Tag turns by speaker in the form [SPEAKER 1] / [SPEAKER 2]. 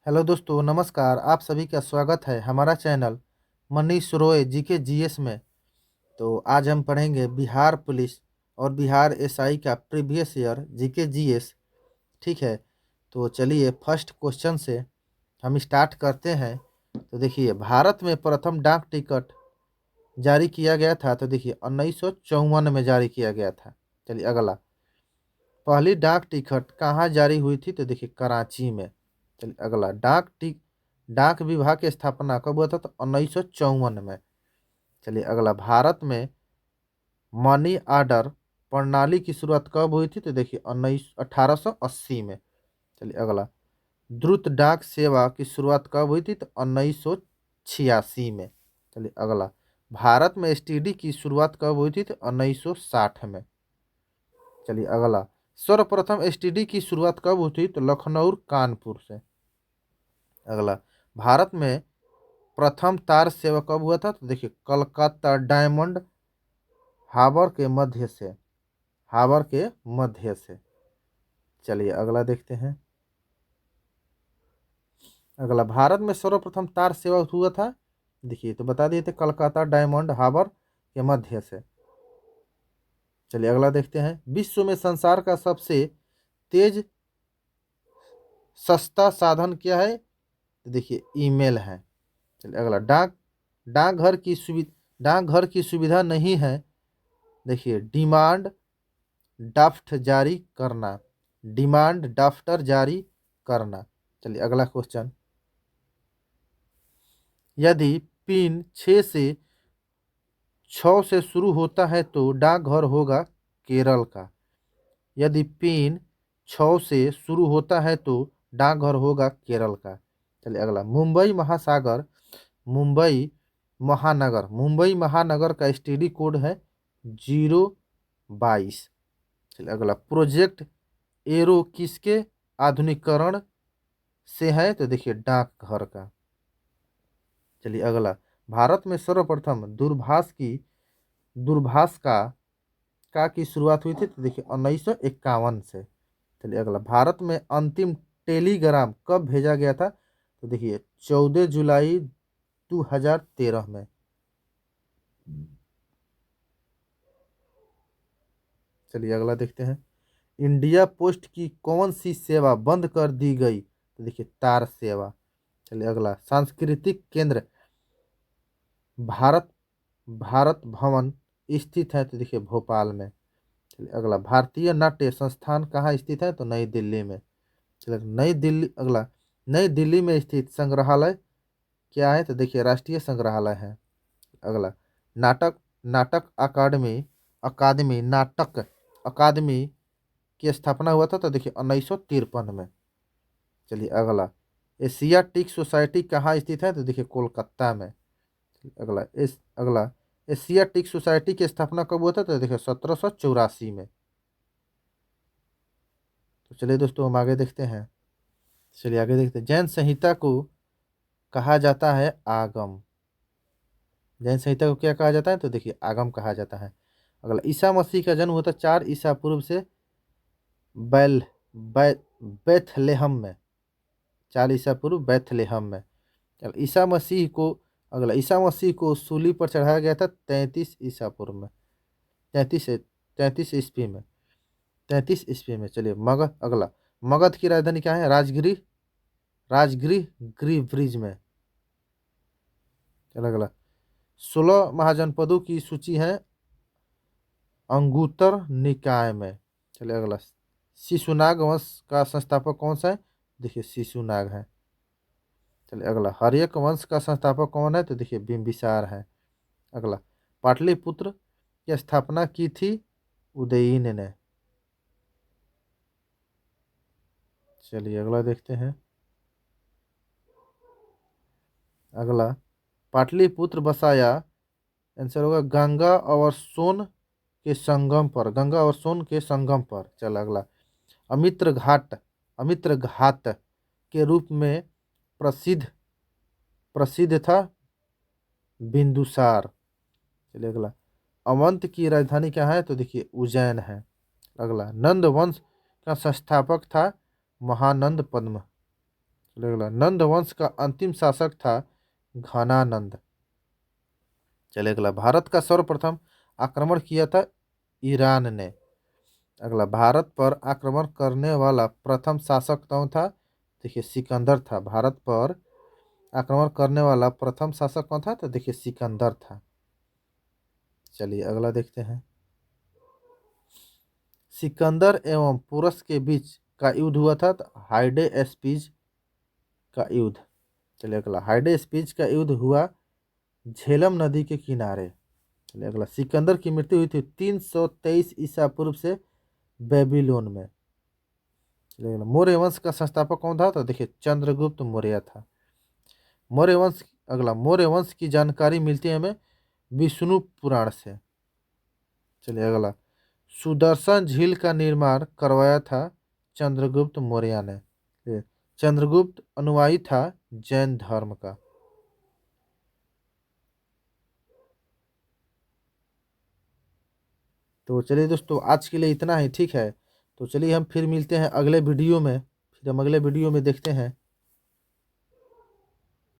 [SPEAKER 1] Hello दोस्तों, नमस्कार। आप सभी का स्वागत है हमारा channel Manish Roy GK GS में। तो आज हम पढ़ेंगे बिहार पुलिस और बिहार एसआई का प्रीवियस ईयर जीके जीएस। ठीक है, तो चलिए फर्स्ट क्वेश्चन से हम स्टार्ट करते हैं। तो देखिए, भारत में प्रथम डाक टिकट जारी किया गया था। तो देखिए 1954 में जारी किया गया था। चलिए अगला, पहली डाक टिकट कहाँ जारी हुई थी? तो देखिए कराची में। चलिए अगला, डाक विभाग की स्थापना कब हुआ था? तो 1954 में। चलिए अगला, भारत में मनी ऑर्डर प्रणाली की शुरुआत कब हुई थी? तो देखिए 1880 में। चलिए अगला, द्रुत डाक सेवा की शुरुआत कब हुई थी? तो 1986 में। चलिए अगला, भारत में एसटीडी की शुरुआत कब हुई थी? तो 1960 में। चलिए अगला, सर्वप्रथम एसटीडी की शुरुआत कब हुई थी? तो लखनऊ कानपुर से। अगला, भारत में प्रथम तार सेवा कब हुआ था? तो देखिए कलकत्ता डायमंड हावर के मध्य से। चलिए अगला देखते हैं। अगला, भारत में सर्वप्रथम तार सेवा हुआ था। देखिए तो बता दिए थे, कलकत्ता डायमंड हार्बर के मध्य से। चलिए अगला देखते हैं। विश्व में संसार का सबसे तेज सस्ता साधन क्या है? तो देखिए ईमेल है। चलिए अगला, डाकघर की सुविधा नहीं है। देखिए डिमांड ड्राफ्टर जारी करना। चलिए अगला क्वेश्चन, यदि पिन 6 से शुरू होता है तो डाकघर होगा केरल का। यदि पिन 6 से शुरू होता है तो डाकघर होगा केरल का। चलिए अगला, मुंबई महानगर का एसटीडी कोड है 022। चलिए अगला, प्रोजेक्ट एरो किसके आधुनिकीकरण से है? तो देखिए डाकघर का। चलिए अगला, भारत में सर्वप्रथम दूरभाष का की शुरुआत हुई थी। तो देखिए 1951 से। चलिए अगला, भारत में अंतिम टेलीग्राम कब भेजा गया था? तो देखिए 14 जुलाई 2013 में। चलिए अगला देखते हैं। इंडिया पोस्ट की कौन सी सेवा बंद कर दी गई? तो देखिए तार सेवा। चलिए अगला, सांस्कृतिक केंद्र भारत भारत भवन स्थित है। तो देखिए भोपाल में। चलिए अगला, भारतीय नाट्य संस्थान कहाँ स्थित है? तो नई दिल्ली में। चलिए नई दिल्ली में स्थित संग्रहालय क्या है? तो देखिए राष्ट्रीय संग्रहालय है। अगला, नाटक नाटक अकादमी अकादमी नाटक अकादमी की स्थापना हुआ था। तो देखिए 1953 में। चलिए अगला, एशियाटिक सोसाइटी कहाँ स्थित है? तो देखिए कोलकाता में। अगला, एशियाटिक सोसाइटी की स्थापना कब हुआ था? तो देखिए 1784 में। तो चलिए दोस्तों, हम आगे देखते हैं। चलिए आगे देखते हैं। जैन संहिता को कहा जाता है आगम। जैन संहिता को क्या कहा जाता है? तो देखिए आगम कहा जाता है। अगला, ईसा मसीह का जन्म होता 4 ईसा पूर्व से बैल बै बेथलेहम में। 4 ईसा पूर्व बैथलेहम में। चल ईसा मसीह को सूली पर चढ़ाया गया था 33 ईसा पूर्व में। 33 ईस्वी में। 33 ईस्वी में। चलिए मगध की राजधानी क्या है? राजगृह गृह ब्रिज में। चल अगला, 16 महाजनपदों की सूची है अंगुत्तर निकाय में। चलिए अगला, शिशुनाग वंश का संस्थापक कौन सा है? देखिए शिशुनाग है। चलिए अगला, हर्यक वंश का संस्थापक कौन है? तो देखिए बिंबिसार है। अगला, पाटलिपुत्र की स्थापना की थी उदयीन ने। चलिए अगला देखते हैं। अगला, पाटलिपुत्र बसाया, आंसर होगा गंगा और सोन के संगम पर। चल अगला, अमित्र घाट अमित्र घाट के रूप में प्रसिद्ध प्रसिद्ध था बिंदुसार। चलिए अगला, अवंत की राजधानी क्या है? तो देखिए उज्जैन है। अगला, नंद वंश का संस्थापक था महानंद पद्म। चलिए अगला, नंद वंश का अंतिम शासक था घनानंद। चलिए अगला, भारत का सर्वप्रथम आक्रमण किया था ईरान ने। अगला, भारत पर आक्रमण करने वाला प्रथम शासक कौन था? देखिए सिकंदर था। भारत पर आक्रमण करने वाला प्रथम शासक कौन था? तो देखिए सिकंदर था। चलिए अगला देखते हैं, सिकंदर एवं पुरस के बीच का युद्ध हुआ था तो हाइडे स्पीज का युद्ध। चलिए अगला, हाइडे स्पीज का युद्ध हुआ झेलम नदी के किनारे। चलिए अगला, सिकंदर की मृत्यु हुई थी 323 ईसा पूर्व से बेबीलोन में। चलिए अगला, मौर्य वंश का संस्थापक कौन था? तो देखिए चंद्रगुप्त मौर्य था। मौर्य वंश, अगला, मौर्य वंश की जानकारी मिलती है हमें विष्णु पुराण से। चलिए अगला, सुदर्शन झील का निर्माण करवाया था चंद्रगुप्त मौर्य ने। ये चंद्रगुप्त अनुयायी था जैन धर्म का। तो चलिए दोस्तों, आज के लिए इतना ही, ठीक है। तो चलिए हम फिर मिलते हैं अगले वीडियो में, फिर हम अगले वीडियो में देखते हैं